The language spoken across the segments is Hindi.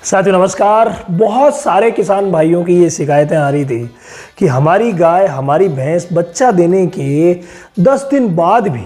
साथियों नमस्कार। बहुत सारे किसान भाइयों की ये शिकायतें आ रही थी कि हमारी गाय हमारी भैंस बच्चा देने के 10 दिन बाद भी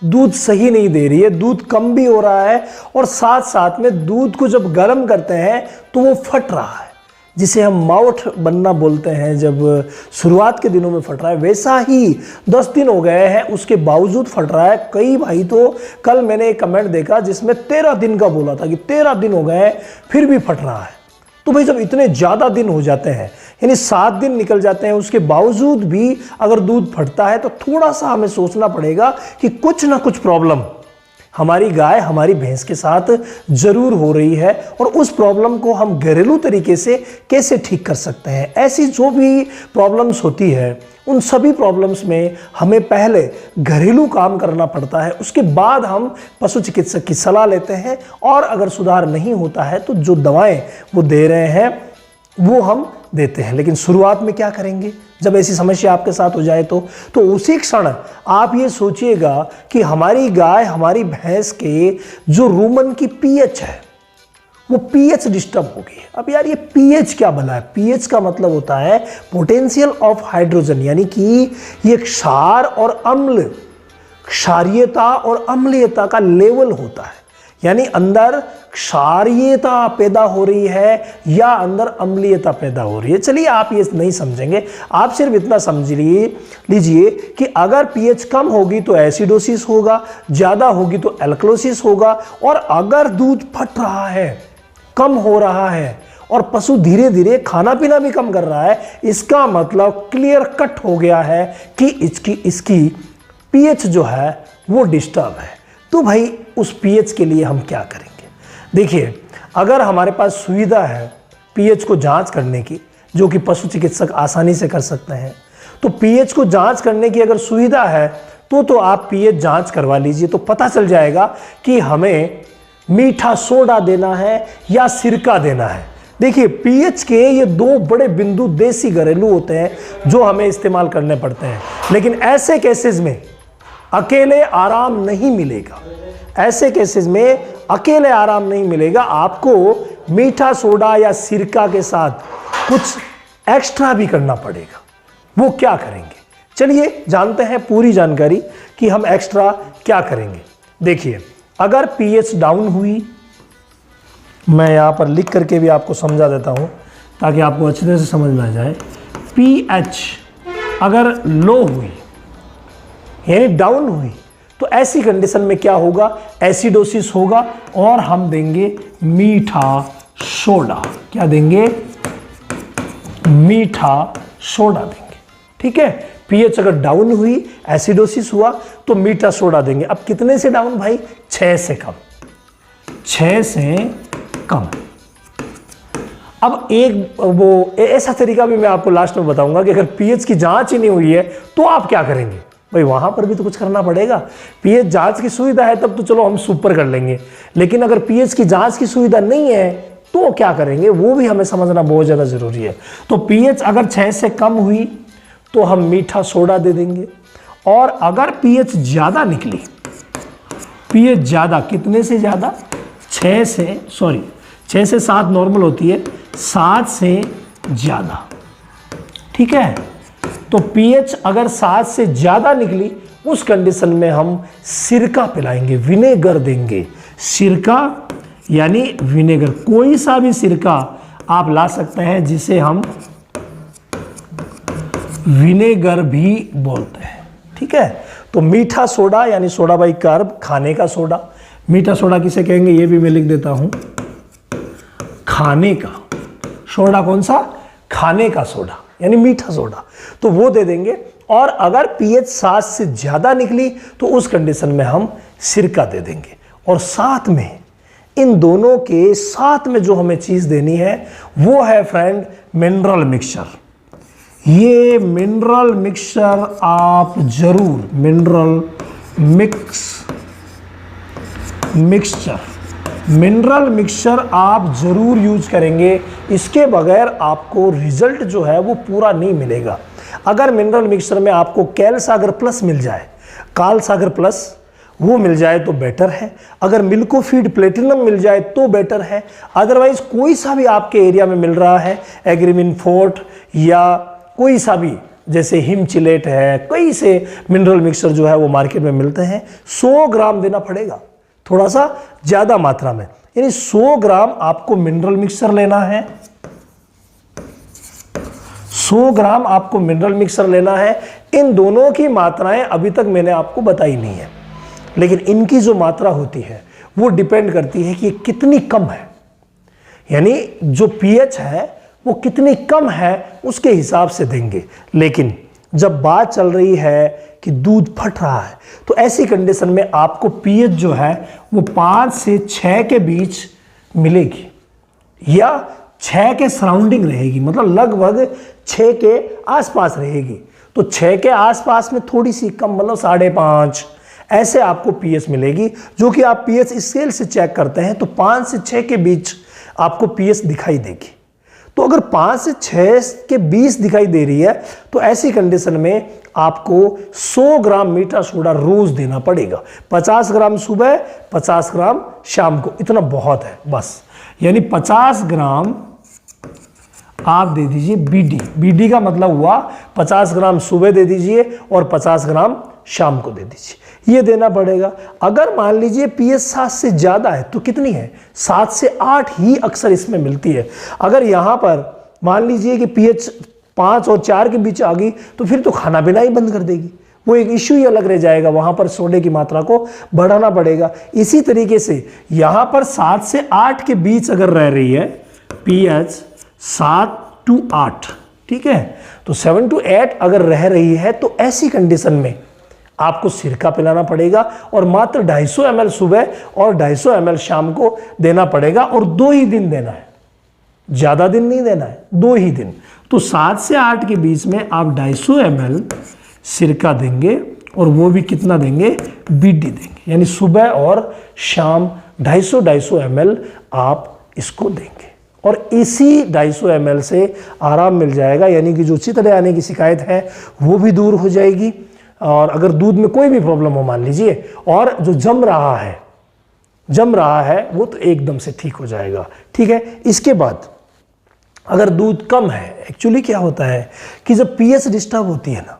दूध सही नहीं दे रही है, दूध कम भी हो रहा है और साथ साथ में दूध को जब गर्म करते हैं तो वो फट रहा है, जिसे हम माउथ बनना बोलते हैं। जब शुरुआत के दिनों में फट रहा है, वैसा ही 10 दिन हो गए हैं उसके बावजूद फट रहा है। कई भाई तो कल मैंने एक कमेंट देखा जिसमें 13 दिन का बोला था कि 13 दिन हो गए हैं फिर भी फट रहा है। तो भाई जब इतने ज़्यादा दिन हो जाते हैं, यानी 7 दिन निकल जाते हैं, उसके बावजूद भी अगर दूध फटता है तो थोड़ा सा हमें सोचना पड़ेगा कि कुछ ना कुछ प्रॉब्लम हमारी गाय हमारी भैंस के साथ जरूर हो रही है और उस प्रॉब्लम को हम घरेलू तरीके से कैसे ठीक कर सकते हैं। ऐसी जो भी प्रॉब्लम्स होती है उन सभी प्रॉब्लम्स में हमें पहले घरेलू काम करना पड़ता है, उसके बाद हम पशु चिकित्सक की सलाह लेते हैं और अगर सुधार नहीं होता है तो जो दवाएं वो दे रहे हैं वो हम देते हैं। लेकिन शुरुआत में क्या करेंगे जब ऐसी समस्या आपके साथ हो जाए तो उसी क्षण आप ये सोचिएगा कि हमारी गाय हमारी भैंस के जो रूमन की पीएच है वो पीएच डिस्टर्ब हो गई है। अब यार ये पीएच क्या बना है? पीएच का मतलब होता है पोटेंशियल ऑफ हाइड्रोजन, यानी कि ये क्षार और अम्ल, क्षारीयता और अम्लीयता का लेवल होता है। यानी अंदर क्षारीयता पैदा हो रही है या अंदर अम्लीयता पैदा हो रही है। चलिए आप ये नहीं समझेंगे, आप सिर्फ इतना समझ लीजिए कि अगर पीएच कम होगी तो एसिडोसिस होगा, ज़्यादा होगी तो एल्कलोसिस होगा। और अगर दूध फट रहा है, कम हो रहा है और पशु धीरे धीरे खाना पीना भी कम कर रहा है, इसका मतलब क्लियर कट हो गया है कि इसकी पीएच जो है वो डिस्टर्ब है। तो भाई उस पीएच के लिए हम क्या करेंगे? देखिए, अगर हमारे पास सुविधा है पीएच को जांच करने की, जो कि पशु चिकित्सक आसानी से कर सकते हैं, तो पीएच को जांच करने की अगर सुविधा है तो आप पीएच जांच करवा लीजिए। तो पता चल जाएगा कि हमें मीठा सोडा देना है या सिरका देना है। देखिए, पीएच के ये 2 बड़े बिंदु देसी घरेलू होते हैं जो हमें इस्तेमाल करने पड़ते हैं। लेकिन ऐसे केसेस में अकेले आराम नहीं मिलेगा, ऐसे केसेस में अकेले आराम नहीं मिलेगा। आपको मीठा सोडा या सिरका के साथ कुछ एक्स्ट्रा भी करना पड़ेगा। वो क्या करेंगे? चलिए जानते हैं पूरी जानकारी कि हम एक्स्ट्रा क्या करेंगे। देखिए, अगर पीएच डाउन हुई, मैं यहाँ पर लिख करके भी आपको समझा देता हूँ ताकि आपको अच्छी तरह से समझ में आ जाए। पीएच अगर लो हुई यानी डाउन हुई तो ऐसी कंडीशन में क्या होगा? एसिडोसिस होगा और हम देंगे मीठा सोडा। क्या देंगे? मीठा सोडा देंगे। ठीक है, पीएच अगर डाउन हुई, एसिडोसिस हुआ तो मीठा सोडा देंगे। अब कितने से डाउन भाई? 6 से कम, 6 से कम। अब एक वो ऐसा तरीका भी मैं आपको लास्ट में बताऊंगा कि अगर पीएच की जांच ही नहीं हुई है तो आप क्या करेंगे? भाई वहां पर भी तो कुछ करना पड़ेगा। पीएच जांच की सुविधा है तब तो चलो हम सुपर कर लेंगे, लेकिन अगर पीएच की जांच की सुविधा नहीं है तो क्या करेंगे वो भी हमें समझना बहुत ज़्यादा ज़रूरी है। तो पीएच अगर 6 से कम हुई तो हम मीठा सोडा दे देंगे। और अगर पीएच ज़्यादा निकली, पीएच ज़्यादा, कितने से ज़्यादा? 6 से 7 नॉर्मल होती है, 7 से ज़्यादा। ठीक है, तो पीएच अगर 7 से ज़्यादा निकली उस कंडीशन में हम सिरका पिलाएंगे, विनेगर देंगे। सिरका यानी विनेगर, कोई सा भी सिरका आप ला सकते हैं जिसे हम विनेगर भी बोलते हैं। ठीक है, तो मीठा सोडा यानी सोडा बाई कार्ब, खाने का सोडा। मीठा सोडा किसे कहेंगे ये भी मैं लिख देता हूं, खाने का सोडा। कौन सा? खाने का सोडा यानी मीठा सोडा, तो वो दे देंगे। और अगर पीएच 7 से ज़्यादा निकली तो उस कंडीशन में हम सिरका दे देंगे। और साथ में इन दोनों के साथ में जो हमें चीज़ देनी है वो है फ्रेंड मिनरल मिक्सचर। ये मिनरल मिक्सचर आप जरूर, मिनरल मिक्सचर आप जरूर यूज करेंगे। इसके बगैर आपको रिजल्ट जो है वो पूरा नहीं मिलेगा। अगर मिनरल मिक्सचर में आपको कैल सागर प्लस मिल जाए, काल सागर प्लस वो मिल जाए तो बेटर है। अगर मिल्कोफीड प्लेटिनम मिल जाए तो बेटर है। अदरवाइज कोई सा भी आपके एरिया में मिल रहा है, एग्रीमिन फोर्ट या कोई सा भी, जैसे हिमचिलेट है, कई से मिनरल मिक्सचर जो है वो मार्केट में मिलते हैं, 100 ग्राम देना पड़ेगा, थोड़ा सा ज़्यादा मात्रा में। यानी 100 ग्राम आपको मिनरल मिक्सचर लेना है, 100 ग्राम आपको मिनरल मिक्सचर लेना है। इन दोनों की मात्राएं अभी तक मैंने आपको बताई नहीं है, लेकिन इनकी जो मात्रा होती है वो डिपेंड करती है कि कितनी कम है, यानी जो पीएच है वो कितनी कम है उसके हिसाब से देंगे। लेकिन जब बात चल रही है कि दूध फट रहा है तो ऐसी कंडीशन में आपको पीएच जो है वो 5 से 6 के बीच मिलेगी या 6 के सराउंडिंग रहेगी, मतलब लगभग 6 के आसपास रहेगी। तो 6 के आसपास में थोड़ी सी कम, मतलब 5.5 ऐसे आपको पीएच मिलेगी, जो कि आप पीएच स्केल से चेक करते हैं तो 5 से 6 के बीच आपको पीएच दिखाई देगी। तो अगर 5 से 6 के 20 दिखाई दे रही है तो ऐसी कंडीशन में आपको 100 ग्राम मीठा सोडा रोज देना पड़ेगा। 50 ग्राम सुबह, 50 ग्राम शाम को, इतना बहुत है बस। यानी 50 ग्राम आप दे दीजिए बीडी। बीडी का मतलब हुआ 50 ग्राम सुबह दे दीजिए और 50 ग्राम शाम को दे दीजिए, ये देना पड़ेगा। अगर मान लीजिए पीएच 7 से ज़्यादा है तो कितनी है, 7 से 8 ही अक्सर इसमें मिलती है। अगर यहाँ पर मान लीजिए कि पीएच 5 और 4 के बीच आ गई तो फिर तो खाना पीना ही बंद कर देगी, वो एक इश्यू ही अलग रह जाएगा, वहाँ पर सोडे की मात्रा को बढ़ाना पड़ेगा। इसी तरीके से यहाँ पर 7 से 8 के बीच अगर रह रही है पीएच 7 to 8, ठीक है, तो 7 to 8 अगर रह रही है तो ऐसी कंडीशन में आपको सिरका पिलाना पड़ेगा और मात्र 250 ml सुबह और 250 ml शाम को देना पड़ेगा, और 2 ही दिन देना है, ज़्यादा दिन नहीं देना है, 2 ही दिन। तो 7 से 8 के बीच में आप 250 ml सिरका देंगे, और वो भी कितना देंगे, बीडी देंगे, यानी सुबह और शाम 250 ml आप इसको देंगे। और इसी 250 ml से आराम मिल जाएगा, यानी कि जो चितड़े आने की शिकायत है वो भी दूर हो जाएगी। और अगर दूध में कोई भी प्रॉब्लम हो मान लीजिए, और जो जम रहा है वो तो एकदम से ठीक हो जाएगा, ठीक है। इसके बाद अगर दूध कम है, एक्चुअली क्या होता है कि जब पीएच डिस्टर्ब होती है ना,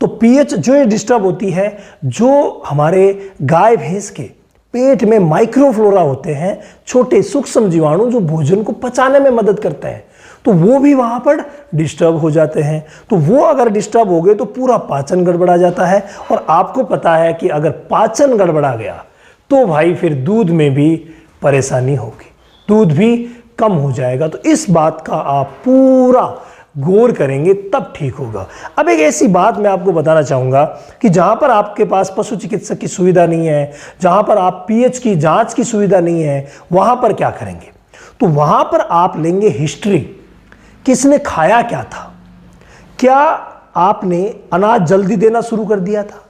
तो पीएच जो डिस्टर्ब होती है, जो हमारे गाय भैंस के पेट में माइक्रोफ्लोरा होते हैं, छोटे सूक्ष्म जीवाणु जो भोजन को पचाने में मदद करते हैं, तो वो भी वहाँ पर डिस्टर्ब हो जाते हैं। तो वो अगर डिस्टर्ब हो गए तो पूरा पाचन गड़बड़ा जाता है, और आपको पता है कि अगर पाचन गड़बड़ा गया तो भाई फिर दूध में भी परेशानी होगी, दूध भी कम हो जाएगा। तो इस बात का आप पूरा गौर करेंगे तब ठीक होगा। अब एक ऐसी बात मैं आपको बताना चाहूँगा कि जहाँ पर आपके पास पशु चिकित्सक की सुविधा नहीं है, जहाँ पर आप पीएच की जांच की सुविधा नहीं है, वहाँ पर क्या करेंगे, तो वहाँ पर आप लेंगे हिस्ट्री, किसने खाया क्या था, क्या आपने अनाज जल्दी देना शुरू कर दिया था,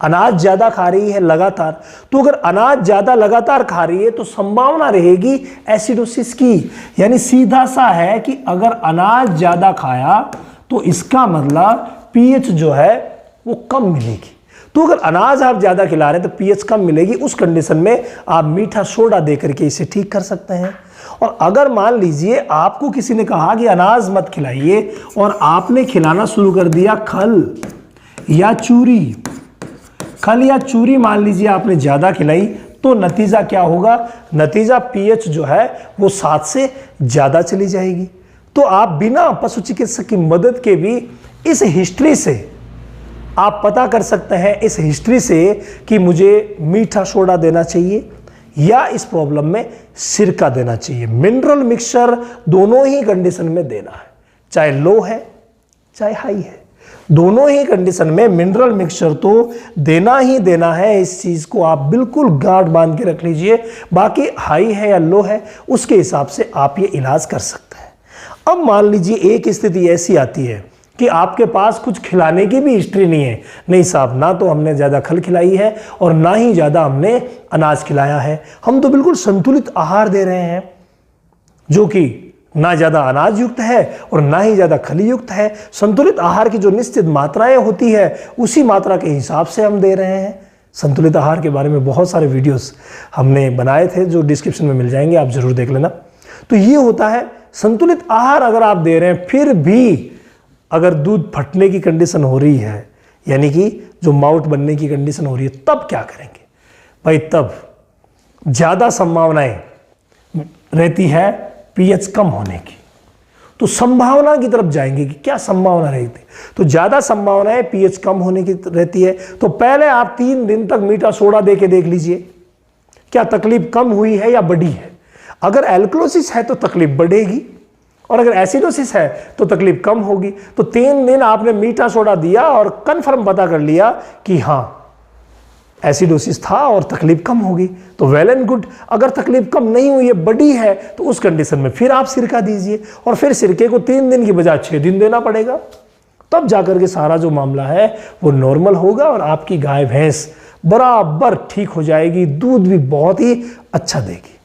अनाज ज़्यादा खा रही है लगातार, तो अगर अनाज ज़्यादा लगातार खा रही है तो संभावना रहेगी एसिडोसिस की। यानी सीधा सा है कि अगर अनाज ज़्यादा खाया तो इसका मतलब पीएच जो है वो कम मिलेगी। तो अगर अनाज आप ज़्यादा खिला रहे हैं तो पीएच कम मिलेगी, उस कंडीशन में आप मीठा सोडा दे करके इसे ठीक कर सकते हैं। और अगर मान लीजिए आपको किसी ने कहा कि अनाज मत खिलाइए और आपने खिलाना शुरू कर दिया खल या चूरी, खल या चूरी मान लीजिए आपने ज़्यादा खिलाई, तो नतीजा क्या होगा, नतीजा पीएच जो है वो 7 से ज़्यादा चली जाएगी। तो आप बिना पशु चिकित्सक की मदद के भी इस हिस्ट्री से आप पता कर सकते हैं, इस हिस्ट्री से कि मुझे मीठा सोडा देना चाहिए या इस प्रॉब्लम में सिरका देना चाहिए। मिनरल मिक्सचर दोनों ही कंडीशन में देना है, चाहे लो है चाहे हाई है, दोनों ही कंडीशन में मिनरल मिक्सचर तो देना ही देना है। इस चीज़ को आप बिल्कुल गांठ बांध के रख लीजिए। बाकी हाई है या लो है उसके हिसाब से आप ये इलाज कर सकते हैं। अब मान लीजिए एक स्थिति ऐसी आती है कि आपके पास कुछ खिलाने की भी हिस्ट्री नहीं है, नहीं साहब, ना तो हमने ज़्यादा खल खिलाई है और ना ही ज़्यादा हमने अनाज खिलाया है, हम तो बिल्कुल संतुलित आहार दे रहे हैं जो कि ना ज़्यादा अनाज युक्त है और ना ही ज़्यादा खली युक्त है। संतुलित आहार की जो निश्चित मात्राएं होती है उसी मात्रा के हिसाब से हम दे रहे हैं। संतुलित आहार के बारे में बहुत सारे वीडियोस हमने बनाए थे जो डिस्क्रिप्शन में मिल जाएंगे, आप ज़रूर देख लेना। तो ये होता है संतुलित आहार अगर आप दे रहे हैं फिर भी अगर दूध फटने की कंडीशन हो रही है, यानी कि जो माउट बनने की कंडीशन हो रही है, तब क्या करेंगे भाई? तब ज़्यादा संभावनाएं रहती है पीएच कम होने की। तो संभावना की तरफ जाएंगे कि क्या संभावना रहती है। तो ज़्यादा संभावना है पीएच कम होने की रहती है। तो पहले आप 3 दिन तक मीठा सोडा दे के देख लीजिए क्या तकलीफ कम हुई है या बढ़ी है। अगर एल्कलोसिस है तो तकलीफ बढ़ेगी और अगर एसिडोसिस है तो तकलीफ कम होगी। तो 3 दिन आपने मीठा सोडा दिया और कंफर्म पता कर लिया कि हाँ एसिडोसिस था और तकलीफ कम होगी, तो वेल एंड गुड। अगर तकलीफ कम नहीं हुई है, बढ़ी है, तो उस कंडीशन में फिर आप सिरका दीजिए और फिर सिरके को 3 दिन की बजाय 6 दिन देना पड़ेगा। तब जाकर के सारा जो मामला है वो नॉर्मल होगा और आपकी गाय भैंस बराबर ठीक हो जाएगी, दूध भी बहुत ही अच्छा देगी।